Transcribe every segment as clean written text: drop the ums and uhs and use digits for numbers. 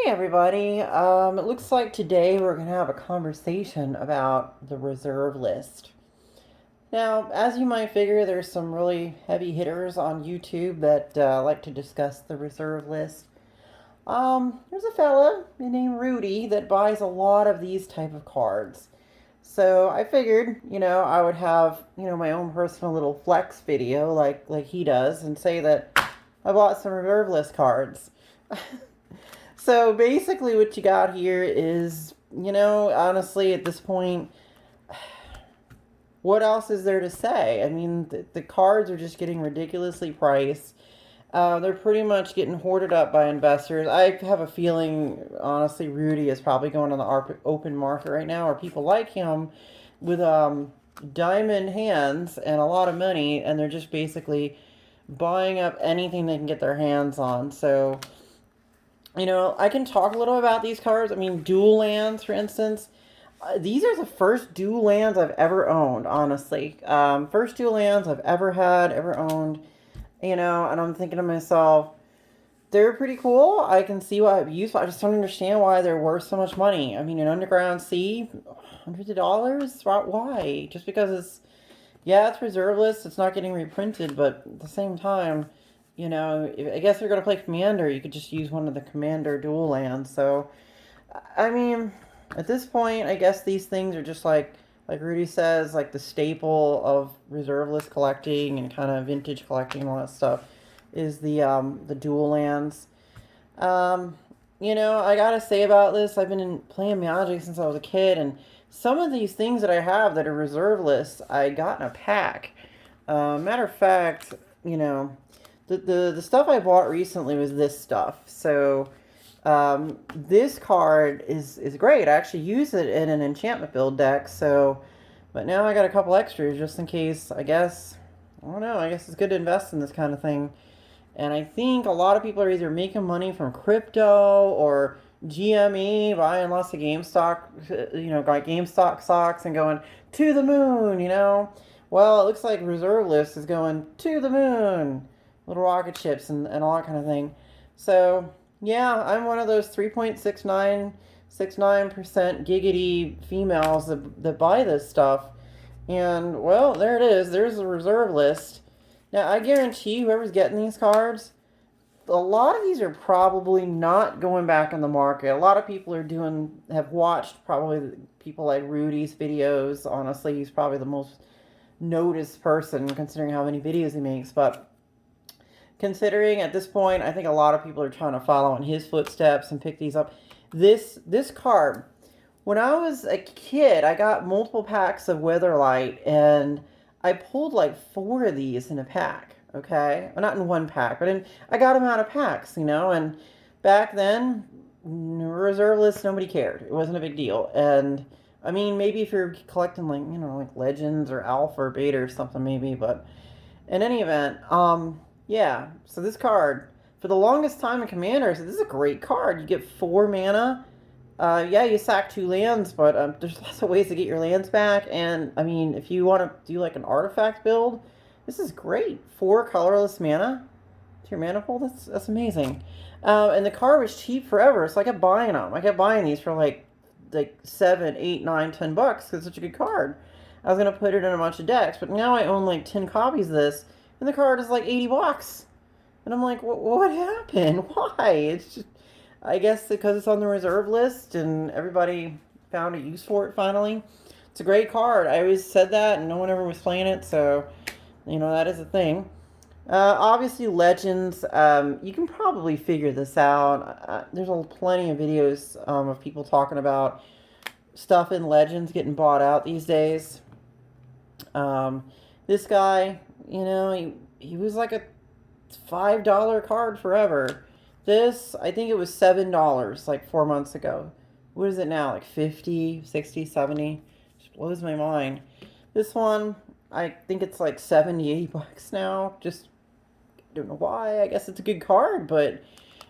Everybody. It looks like today we're going to have a conversation about the reserve list. Now, as you might figure, there's some really heavy hitters on YouTube that like to discuss the reserve list. There's a fella named Rudy that buys a lot of these type of cards. So I figured, I would have, my own personal little flex video like he does and say that I bought some reserve list cards. So basically, what you got here is, honestly, at this point, what else is there to say? I mean, the cards are just getting ridiculously priced. They're pretty much getting hoarded up by investors. I have a feeling, honestly, Rudy is probably going on the open market right now, or people like him with diamond hands and a lot of money, and they're just basically buying up anything they can get their hands on. So I can talk a little about these cards. I mean, dual lands, for instance. These are the first dual lands I've ever owned, honestly. First dual lands I've ever had, ever owned. And I'm thinking to myself, they're pretty cool. I can see why I've used, but I just don't understand why they're worth so much money. I mean, an Underground Sea, hundreds of dollars? Why? Just because it's reserve list, it's not getting reprinted, but at the same time, I guess if you're going to play Commander, you could just use one of the Commander dual lands. So, I mean, at this point, I guess these things are just like Rudy says, like the staple of reserve list collecting and kind of vintage collecting and all that stuff is the dual lands. I gotta say about this, I've been playing Magic since I was a kid, and some of these things that I have that are reserve lists, I got in a pack. Matter of fact, the stuff I bought recently was this stuff. So this card is great. I actually use it in an enchantment build deck. So, but now I got a couple extras just in case. I don't know. I guess it's good to invest in this kind of thing. And I think a lot of people are either making money from crypto or GME, buying lots of GameStop, like GameStop stocks and going to the moon. Well, it looks like Reserve List is going to the moon. Little rocket ships and all that kind of thing. So, yeah, I'm one of those 3.6969% giggity females that buy this stuff. And, well, there it is. There's the Reserve List. Now, I guarantee whoever's getting these cards, a lot of these are probably not going back in the market. A lot of people have watched probably people like Rudy's videos. Honestly, he's probably the most noticed person considering how many videos he makes. But considering at this point, I think a lot of people are trying to follow in his footsteps and pick these up. This card, when I was a kid, I got multiple packs of Weatherlight, and I pulled like 4 of these in a pack. Okay, well, not in one pack, but I got them out of packs, and back then, reserve list, nobody cared. It wasn't a big deal, and I mean, maybe if you're collecting like Legends or Alpha or Beta or something, maybe, but in any event, yeah. So this card, for the longest time in Commander, I said, this is a great card. You get 4 mana. Yeah, you sack 2 lands, but there's lots of ways to get your lands back. And I mean, if you want to do like an artifact build, this is great. 4 colorless mana to your mana pool. That's amazing. And the card was cheap forever, so I kept buying them. I kept buying these for like 7, 8, 9, $10 because it's such a good card. I was gonna put it in a bunch of decks, but now I own like 10 copies of this, and the card is like $80. And I'm like, what happened? Why? It's just, I guess because it's on the reserve list and everybody found a use for it finally. It's a great card. I always said that, and no one ever was playing it, so that is a thing. Obviously, Legends. You can probably figure this out. There's plenty of videos of people talking about stuff in Legends getting bought out these days. This guy, he was like a $5 card forever. This, I think it was $7 like 4 months ago. What is it now? Like 50, 60, 70? Just blows my mind. This one, I think it's like 70, $80 now. Just don't know why. I guess it's a good card, but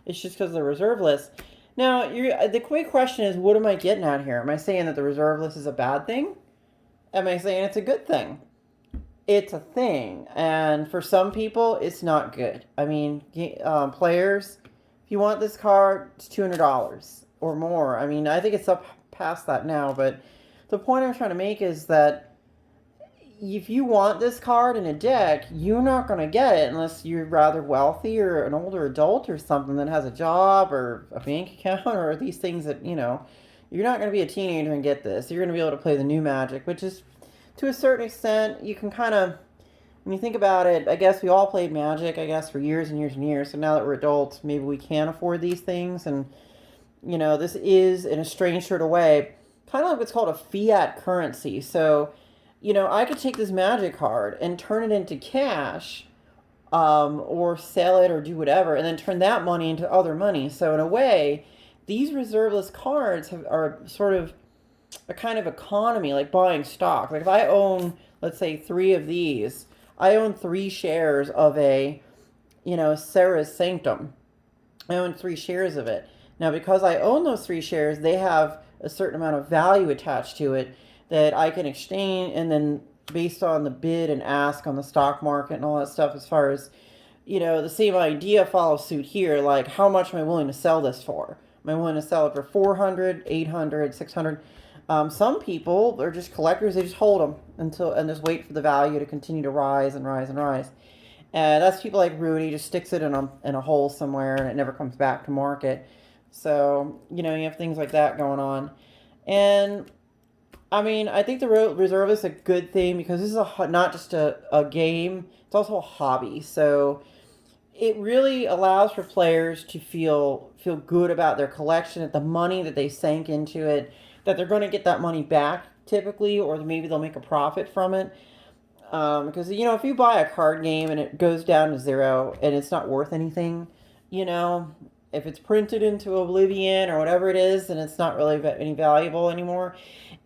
it's just because of the reserve list. Now, the quick question is, what am I getting at here? Am I saying that the reserve list is a bad thing? Am I saying it's a good thing? It's a thing, and for some people, it's not good. I mean, players If you want this card, it's $200 or more. I mean, I think it's up past that now, but the point I'm trying to make is that if you want this card in a deck, you're not going to get it unless you're rather wealthy or an older adult or something that has a job or a bank account or these things that, you're not going to be a teenager and get this. You're going to be able to play the new Magic, which is, to a certain extent, you can kind of, when you think about it, I guess we all played Magic, I guess, for years and years and years. So now that we're adults, maybe we can afford these things. And, this is, in a strange sort of way, kind of like what's called a fiat currency. So, I could take this Magic card and turn it into cash, or sell it or do whatever, and then turn that money into other money. So in a way, these reserveless cards are sort of a kind of economy, like buying stock. Like if I own, let's say, 3 of these, I own 3 shares of a, Sarah's Sanctum. I own 3 shares of it. Now, because I own those 3 shares, they have a certain amount of value attached to it that I can exchange, and then based on the bid and ask on the stock market and all that stuff, as far as, the same idea follows suit here. Like, how much am I willing to sell this for? Am I willing to sell it for 400, 800, 600? Some people are just collectors. They just hold them and just wait for the value to continue to rise and rise and rise. And that's people like Rudy, just sticks it in a hole somewhere and it never comes back to market. So, you have things like that going on. And I mean, I think the reserve is a good thing because this is not just a game, it's also a hobby. So it really allows for players to feel good about their collection, that the money that they sank into it, that they're going to get that money back typically, or maybe they'll make a profit from it. Because, if you buy a card game and it goes down to 0 and it's not worth anything, if it's printed into oblivion or whatever it is, and it's not really any valuable anymore,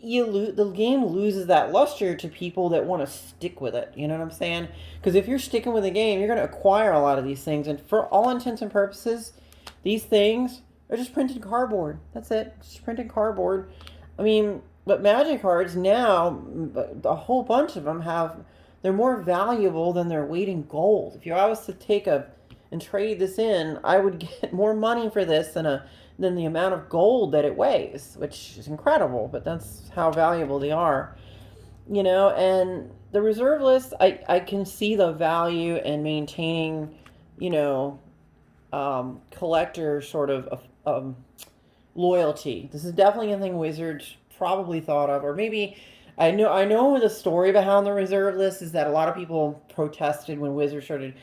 the game loses that luster to people that want to stick with it. You know what I'm saying? Because if you're sticking with the game, you're going to acquire a lot of these things, and for all intents and purposes, these things are just printed cardboard. That's it. Just printed cardboard. I mean, but Magic cards now, a whole bunch of them they're more valuable than their weight in gold. If I was to take and trade this in, I would get more money for this than the amount of gold that it weighs, which is incredible, but that's how valuable they are. And the reserve list, I can see the value in maintaining, collector sort of loyalty. This is definitely a thing Wizards probably thought of, or maybe I know the story behind the reserve list is that a lot of people protested when Wizards started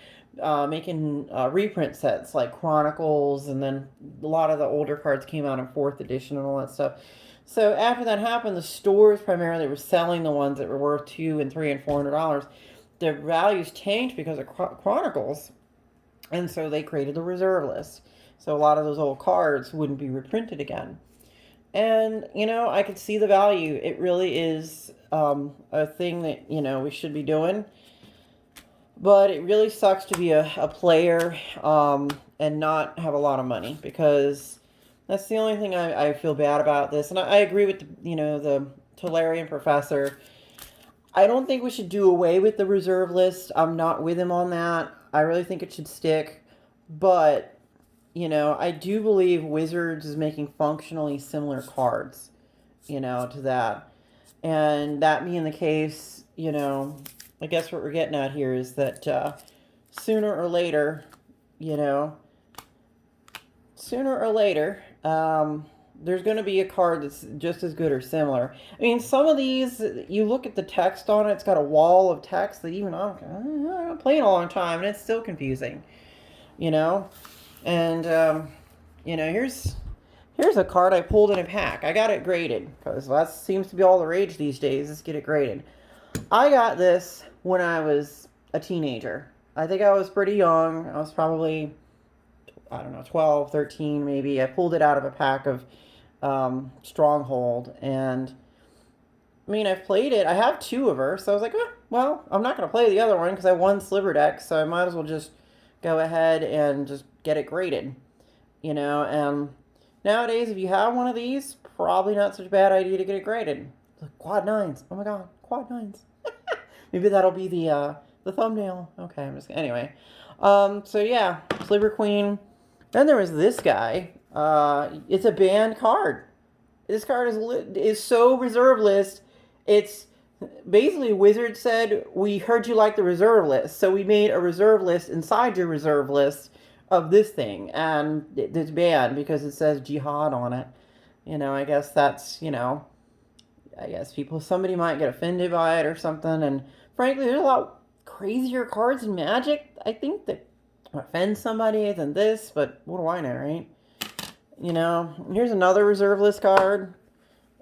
making reprint sets like Chronicles, and then a lot of the older cards came out in 4th edition and all that stuff. So after that happened, the stores primarily were selling the ones that were worth $200 and $300 and $400. Their values tanked because of Chronicles, and so they created the reserve list. So a lot of those old cards wouldn't be reprinted again. And, I could see the value. It really is a thing that, we should be doing. But it really sucks to be a player and not have a lot of money, because that's the only thing I feel bad about this. And I agree with the Tolarian professor. I don't think we should do away with the reserve list. I'm not with him on that. I really think it should stick. But, I do believe Wizards is making functionally similar cards, to that. And that being the case, I guess what we're getting at here is that sooner or later, there's going to be a card that's just as good or similar. I mean, some of these, you look at the text on it, it's got a wall of text that even I've been playing a long time, and it's still confusing, And, here's a card I pulled in a pack. I got it graded, because that seems to be all the rage these days, is get it graded. I got this when I was a teenager. I think I was pretty young. I was probably, 12, 13 maybe. I pulled it out of a pack of Stronghold. And, I mean, I've played it. I have 2 of her. So I was like, well, I'm not going to play the other one because I won Sliver Deck. So I might as well just go ahead and just get it graded. And nowadays, if you have one of these, probably not such a bad idea to get it graded. Quad 9s. Oh my god, quad 9s. Maybe that'll be the thumbnail. Okay, anyway. So yeah, Sliver Queen. Then there was this guy. It's a banned card. This card is so reserve list. It's basically Wizard said, we heard you like the reserve list, so we made a reserve list inside your reserve list of this thing, and it's banned because it says jihad on it. I guess that's, I guess somebody might get offended by it or something. And frankly, there's a lot crazier cards in Magic, I think, that offend somebody than this, but what do I know, right? Here's another reserve list card.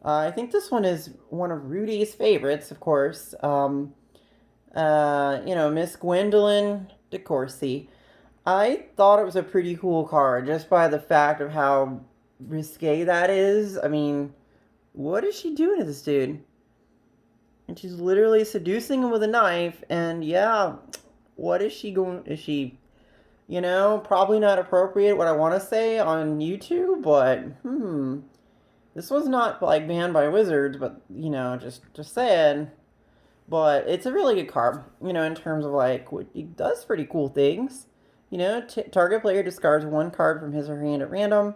I think this one is one of Rudy's favorites, of course. Miss Gwendolyn DeCourcy. I thought it was a pretty cool card just by the fact of how risque that is. I mean, what is she doing to this dude? And she's literally seducing him with a knife. And yeah, what is she going? Is she, probably not appropriate what I want to say on YouTube, but this was not like banned by Wizards, but just saying. But it's a really good card, in terms of like what it does pretty cool things. Target player discards one card from his or her hand at random.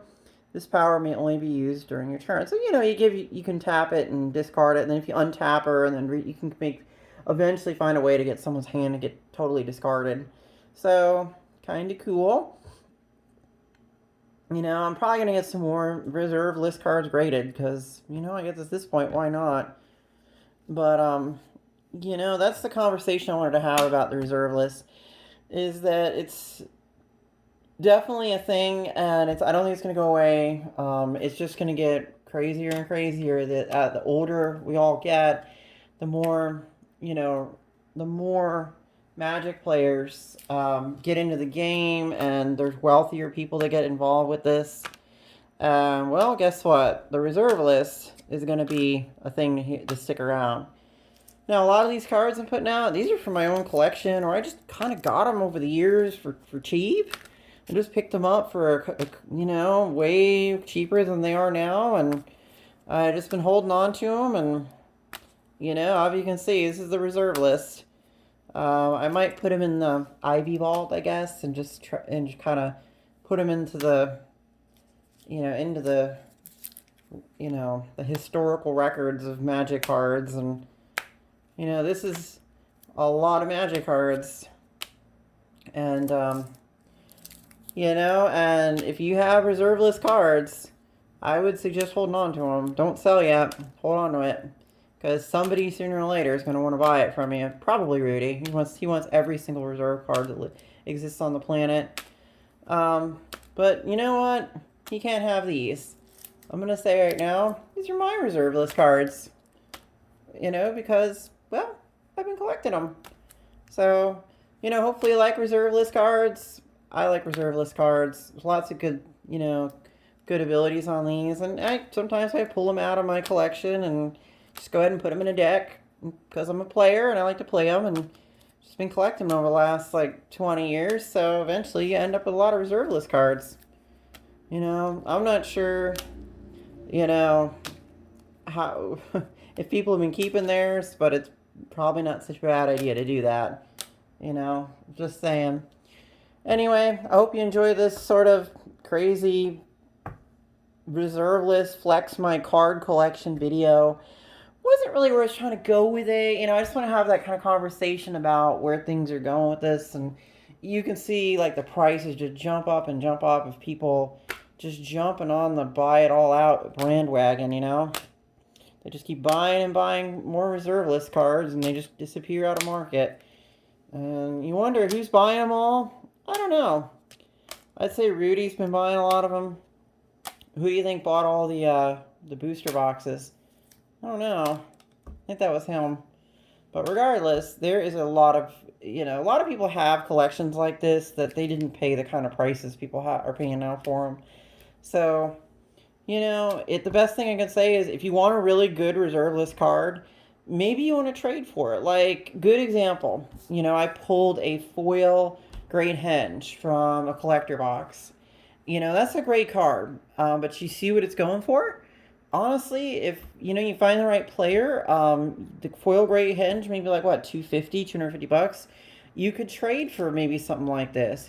This power may only be used during your turn. So you can tap it and discard it, and then if you untap her, and then you can eventually find a way to get someone's hand to get totally discarded. So kind of cool. I'm probably gonna get some more reserve list cards graded because I guess at this point, why not? But that's the conversation I wanted to have about the reserve list. Is that it's definitely a thing, and I don't think it's gonna go away. It's just gonna get crazier and crazier. That the older we all get, the more the more Magic players get into the game, and there's wealthier people that get involved with this. Well, guess what? The reserve list is going to be a thing to stick around. Now, a lot of these cards I'm putting out, these are from my own collection, or I just kind of got them over the years for cheap. I just picked them up for, way cheaper than they are now, and I've just been holding on to them, and, as you can see, this is the reserve list. I might put him in the Ivy Vault, I guess, and just kind of put him into the, the historical records of Magic cards. And, this is a lot of Magic cards. And, and if you have reserve list cards, I would suggest holding on to them. Don't sell yet. Hold on to it. Because somebody sooner or later is going to want to buy it from you. Probably Rudy. He wants every single reserve card that exists on the planet. But you know what? He can't have these. I'm going to say right now, these are my reserve list cards. Because, well, I've been collecting them. So, hopefully you like reserve list cards. I like reserve list cards. There's lots of good, good abilities on these. And sometimes I pull them out of my collection and just go ahead and put them in a deck because I'm a player and I like to play them, and just been collecting them over the last 20 years. So eventually you end up with a lot of reserve list cards. I'm not sure, how if people have been keeping theirs, but it's probably not such a bad idea to do that. Just saying. Anyway, I hope you enjoy this sort of crazy reserve list flex my card collection video. Wasn't really where I was trying to go with it. I just want to have that kind of conversation about where things are going with this. And you can see the prices just jump up and jump up of people just jumping on the buy it all out bandwagon, They just keep buying and buying more reserve list cards, and they just disappear out of market. And you wonder who's buying them all? I don't know. I'd say Rudy's been buying a lot of them. Who do you think bought all the booster boxes? I don't know. I think that was him. But regardless, there is a lot of people have collections like this that they didn't pay the kind of prices people are paying now for them. So, the best thing I can say is if you want a really good reserve list card, maybe you want to trade for it. Good example, I pulled a foil Great Henge from a collector box. That's a great card, but you see what it's going for? Honestly, if you find the right player, the foil Great Henge maybe $250 $250. You could trade for maybe something like this.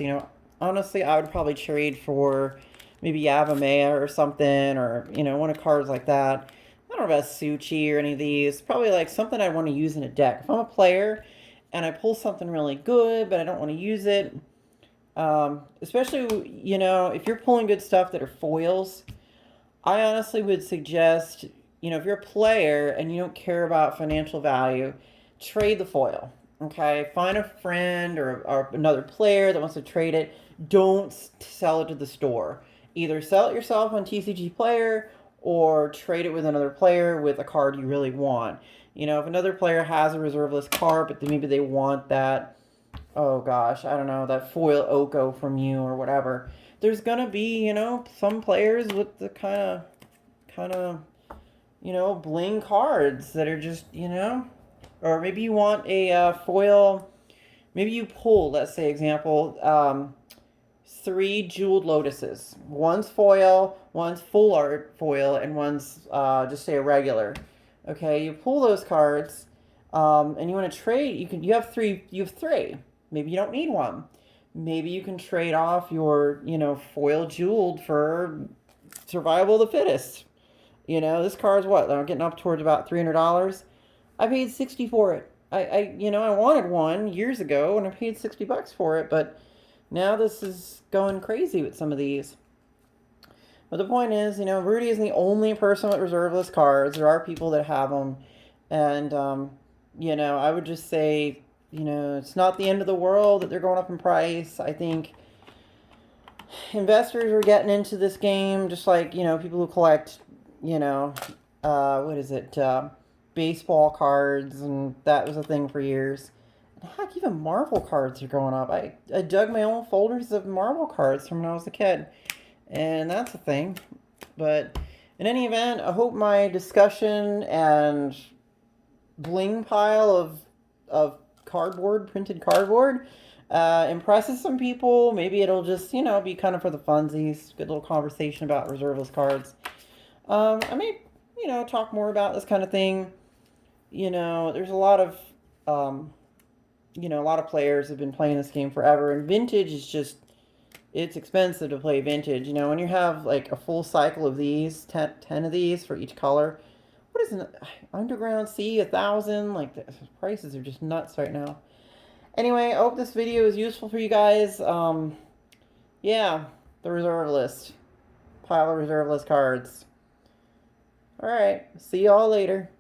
honestly, I would probably trade for maybe Yavimaya or something, or, one of cards like that. I don't know about Suchi or any of these. Probably like something I want to use in a deck. If I'm a player and I pull something really good, but I don't want to use it, especially, if you're pulling good stuff that are foils, I honestly would suggest, if you're a player and you don't care about financial value, trade the foil. Okay, find a friend or another player that wants to trade it. Don't sell it to the store. Either sell it yourself on TCG Player or trade it with another player with a card you really want. If another player has a reserve list card, but maybe they want that, oh gosh, I don't know, that foil Oko from you or whatever. There's gonna be, some players with the kind of, bling cards that are just, or maybe you want a foil. Maybe you pull, let's say, example, 3 Jeweled Lotuses. One's foil, one's full art foil, and one's just say a regular. Okay, you pull those cards, and you want to trade. You have three. You have three. Maybe you don't need one. Maybe you can trade off your foil jeweled for survival of the fittest. This card's what? I'm getting up towards about $300. I paid 60 for it. I wanted one years ago and I paid $60 for it, but now this is going crazy with some of these. But the point is, Rudy isn't the only person with reserve list cards. There are people that have them, and I would just say, it's not the end of the world that they're going up in price. I think investors are getting into this game, just like people who collect, what is it, baseball cards, and that was a thing for years. And heck, even Marvel cards are going up. I dug my own folders of Marvel cards from when I was a kid, and that's a thing. But in any event, I hope my discussion and bling pile of printed cardboard, impresses some people. Maybe it'll just, be kind of for the funsies. Good little conversation about reserveless cards. I may, talk more about this kind of thing. There's a lot of, a lot of players have been playing this game forever, and vintage is just, it's expensive to play vintage. When you have like a full cycle of these, 10 of these for each color, what is an Underground Sea, 1,000? Like, the prices are just nuts right now. Anyway, I hope this video is useful for you guys. Yeah, the reserve list. Pile of reserve list cards. Alright, see y'all later.